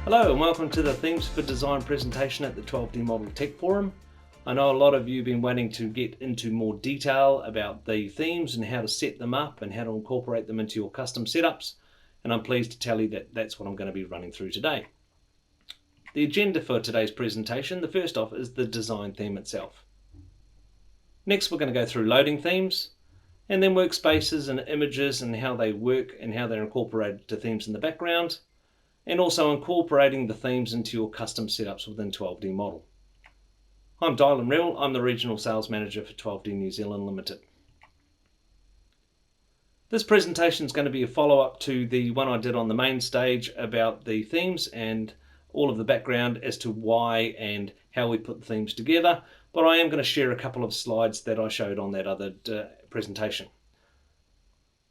Hello and welcome to the Themes for Design presentation at the 12D Model Tech Forum. I know a lot of you have been waiting to get into more detail about the themes and how to set them up and how to incorporate them into your custom setups, and I'm pleased to tell you that that's what I'm going to be running through today. The agenda for today's presentation, the first off is the design theme itself. Next we're going to go through loading themes, and then workspaces and images and how they work and how they're incorporated to themes in the background, and also incorporating the themes into your custom setups within 12D Model. I'm Dylan Rell, I'm the Regional Sales Manager for 12D New Zealand Limited. This presentation is going to be a follow-up to the one I did on the main stage about the themes and all of the background as to why and how we put the themes together, but I am going to share a couple of slides that I showed on that other presentation.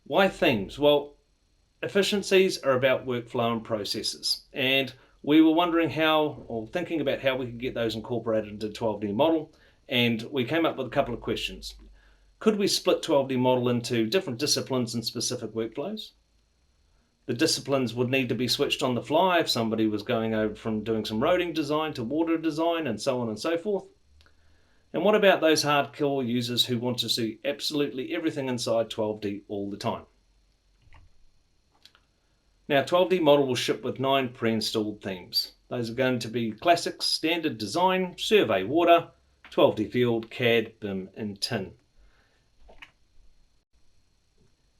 Why themes? Well, efficiencies are about workflow and processes, and we were wondering thinking about how we could get those incorporated into 12D Model, and we came up with a couple of questions. Could we split 12D Model into different disciplines and specific workflows? The disciplines would need to be switched on the fly if somebody was going over from doing some roading design to water design and so on and so forth. And what about those hardcore users who want to see absolutely everything inside 12D all the time? Now 12D Model will ship with 9 pre-installed themes. Those are going to be Classics, Standard Design, Survey Water, 12D Field, CAD, BIM and TIN.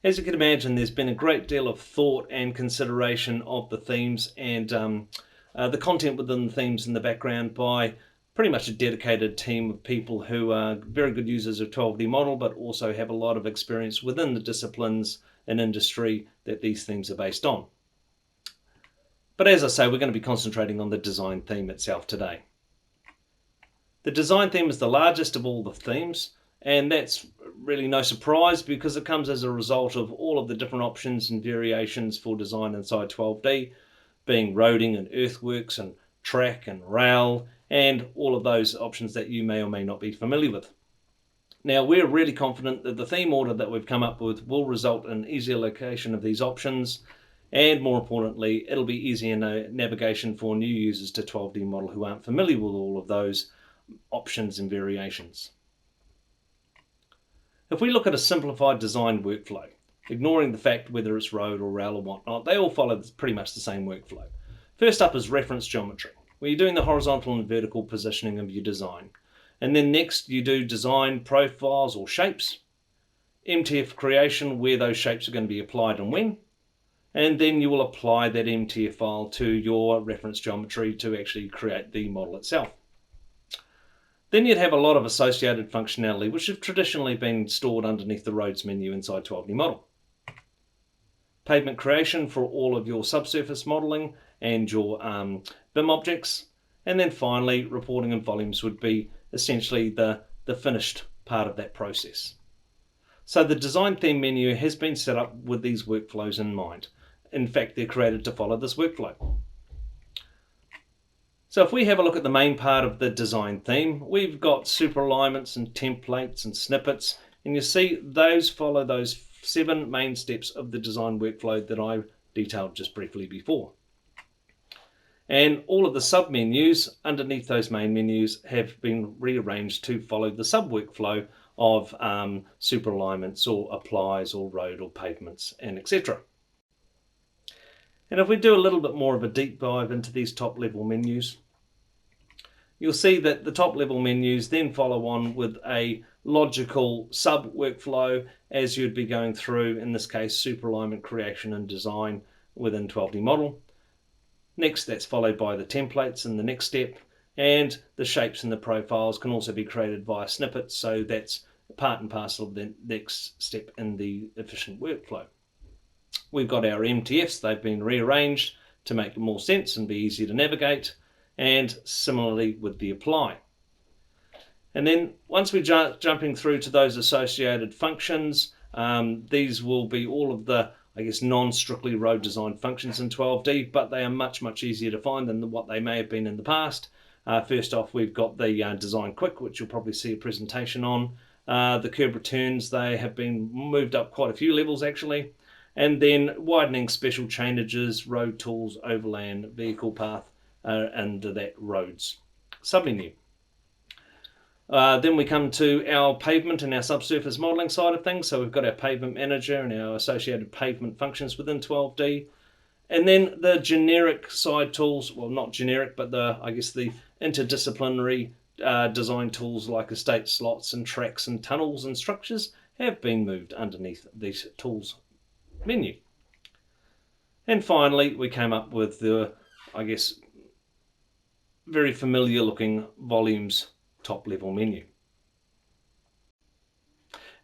As you can imagine, there's been a great deal of thought and consideration of the themes and the content within the themes in the background by pretty much a dedicated team of people who are very good users of 12D Model, but also have a lot of experience within the disciplines and industry that these themes are based on. But as I say, we're going to be concentrating on the design theme itself today. The design theme is the largest of all the themes, and that's really no surprise because it comes as a result of all of the different options and variations for design inside 12D, being roading and earthworks and track and rail, and all of those options that you may or may not be familiar with. Now, we're really confident that the theme order that we've come up with will result in easier location of these options, and more importantly, it'll be easier navigation for new users to 12D Model who aren't familiar with all of those options and variations. If we look at a simplified design workflow, ignoring the fact whether it's road or rail or whatnot, they all follow pretty much the same workflow. First up is reference geometry, where you're doing the horizontal and vertical positioning of your design. And then next you do design profiles or shapes, MTF creation where those shapes are going to be applied and when, and then you will apply that MTF file to your reference geometry to actually create the model itself. Then you'd have a lot of associated functionality which have traditionally been stored underneath the roads menu inside 12D Model. Pavement creation for all of your subsurface modeling and your BIM objects, and then finally reporting and volumes would be essentially the finished part of that process. So the design theme menu has been set up with these workflows in mind. In fact, they're created to follow this workflow. So if we have a look at the main part of the design theme, we've got super alignments and templates and snippets, and you see those follow those 7 main steps of the design workflow that I detailed just briefly before. And all of the sub-menus underneath those main menus have been rearranged to follow the sub-workflow of super alignments or applies or road or pavements and etc. And if we do a little bit more of a deep dive into these top level menus, you'll see that the top level menus then follow on with a logical sub-workflow as you'd be going through, in this case, super alignment creation and design within 12D Model. Next, that's followed by the templates in the next step, and the shapes and the profiles can also be created via snippets, so that's part and parcel of the next step in the efficient workflow. We've got our MTFs, they've been rearranged to make more sense and be easier to navigate, and similarly with the apply. And then once we're jumping through to those associated functions, these will be all of the non-strictly road design functions in 12D, but they are much, much easier to find than what they may have been in the past. First off, we've got the design quick, which you'll probably see a presentation on, The curb returns, they have been moved up quite a few levels actually. And then widening special chainages, road tools, overland, vehicle path, under that roads submenu. Then we come to our pavement and our subsurface modelling side of things. So we've got our pavement manager and our associated pavement functions within 12D. And then the generic side tools, well, not generic, but the interdisciplinary design tools like estate slots and tracks and tunnels and structures have been moved underneath these tools menu. And finally, we came up with the, very familiar looking volumes top level menu.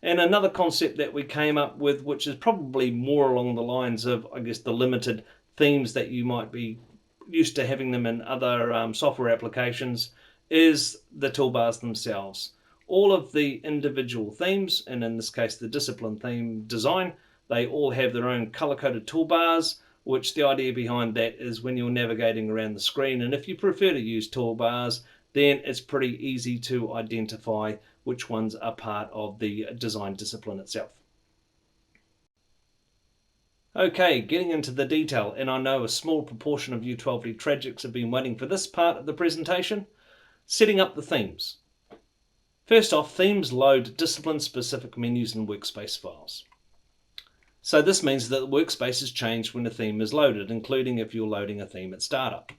And another concept that we came up with, which is probably more along the lines of, the limited themes that you might be used to having them in other software applications, is the toolbars themselves. All of the individual themes, and in this case the discipline theme design, they all have their own color-coded toolbars, which the idea behind that is when you're navigating around the screen, and if you prefer to use toolbars, then it's pretty easy to identify which ones are part of the design discipline itself. Okay, getting into the detail, and I know a small proportion of you 12D tragics have been waiting for this part of the presentation, setting up the themes. First off, themes load discipline-specific menus and workspace files. So this means that the workspace is changed when a theme is loaded, including if you're loading a theme at startup.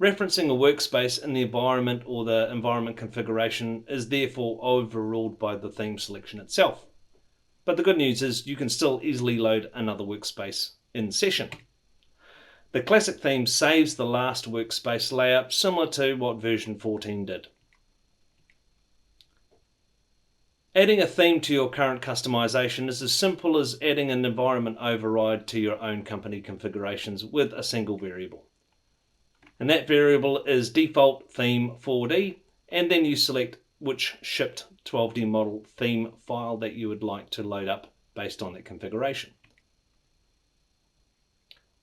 Referencing a workspace in the environment or the environment configuration is therefore overruled by the theme selection itself. But the good news is you can still easily load another workspace in session. The classic theme saves the last workspace layout, similar to what version 14 did. Adding a theme to your current customization is as simple as adding an environment override to your own company configurations with a single variable. And that variable is default theme 4D, and then you select which shipped 12D model theme file that you would like to load up based on that configuration.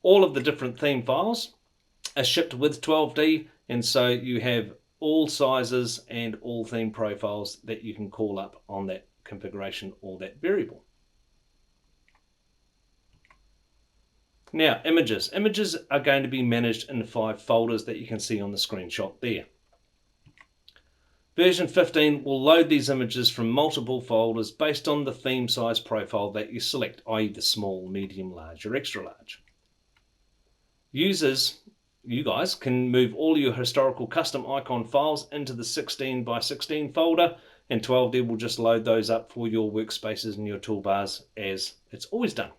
All of the different theme files are shipped with 12D, and so you have all sizes and all theme profiles that you can call up on that configuration or that variable. Now, images. Images are going to be managed in 5 folders that you can see on the screenshot there. Version 15 will load these images from multiple folders based on the theme size profile that you select, i.e. the small, medium, large, or extra large. Users, you guys, can move all your historical custom icon files into the 16 by 16 folder, and 12D will just load those up for your workspaces and your toolbars as it's always done.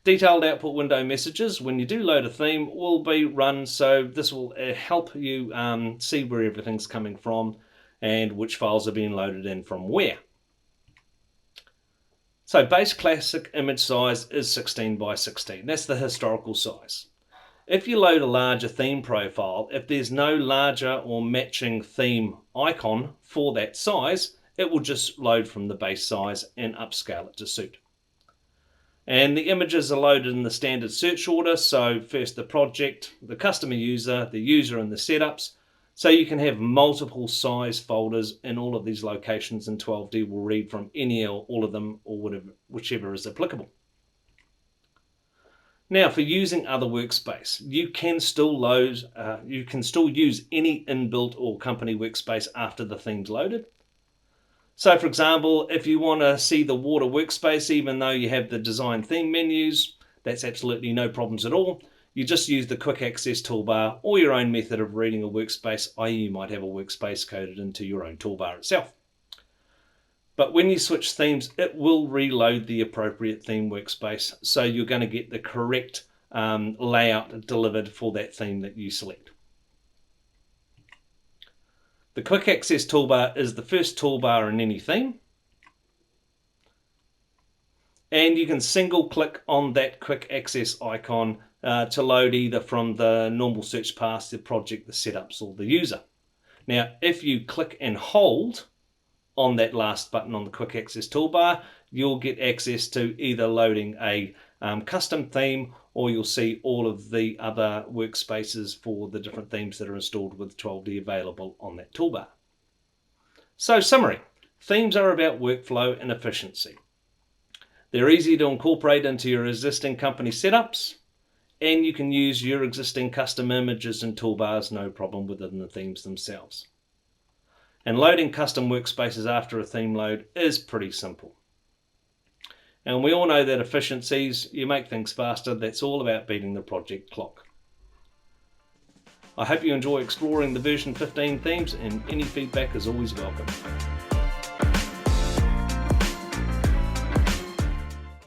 Detailed output window messages when you do load a theme will be run, so this will help you see where everything's coming from and which files are being loaded in from where. So base classic image size is 16 by 16. That's the historical size. If you load a larger theme profile, if there's no larger or matching theme icon for that size, it will just load from the base size and upscale it to suit. And the images are loaded in the standard search order, so first the project, the customer user, the user, and the setups. So you can have multiple size folders in all of these locations, and 12D will read from any or all of them, or whichever is applicable. Now, for using other workspace, you can still use any inbuilt or company workspace after the theme's loaded. So for example, if you want to see the water workspace, even though you have the design theme menus, that's absolutely no problems at all. You just use the quick access toolbar or your own method of reading a workspace, i.e. you might have a workspace coded into your own toolbar itself. But when you switch themes, it will reload the appropriate theme workspace, so you're going to get the correct layout delivered for that theme that you select. The quick access toolbar is the first toolbar in any theme. And you can single click on that quick access icon to load either from the normal search path, the project, the setups, or the user. Now, if you click and hold on that last button on the quick access toolbar, you'll get access to either loading a custom theme, or you'll see all of the other workspaces for the different themes that are installed with 12D available on that toolbar. So summary, themes are about workflow and efficiency. They're easy to incorporate into your existing company setups, and you can use your existing custom images and toolbars no problem within the themes themselves. And loading custom workspaces after a theme load is pretty simple. And we all know that efficiencies, you make things faster, that's all about beating the project clock. I hope you enjoy exploring the version 15 themes, and any feedback is always welcome.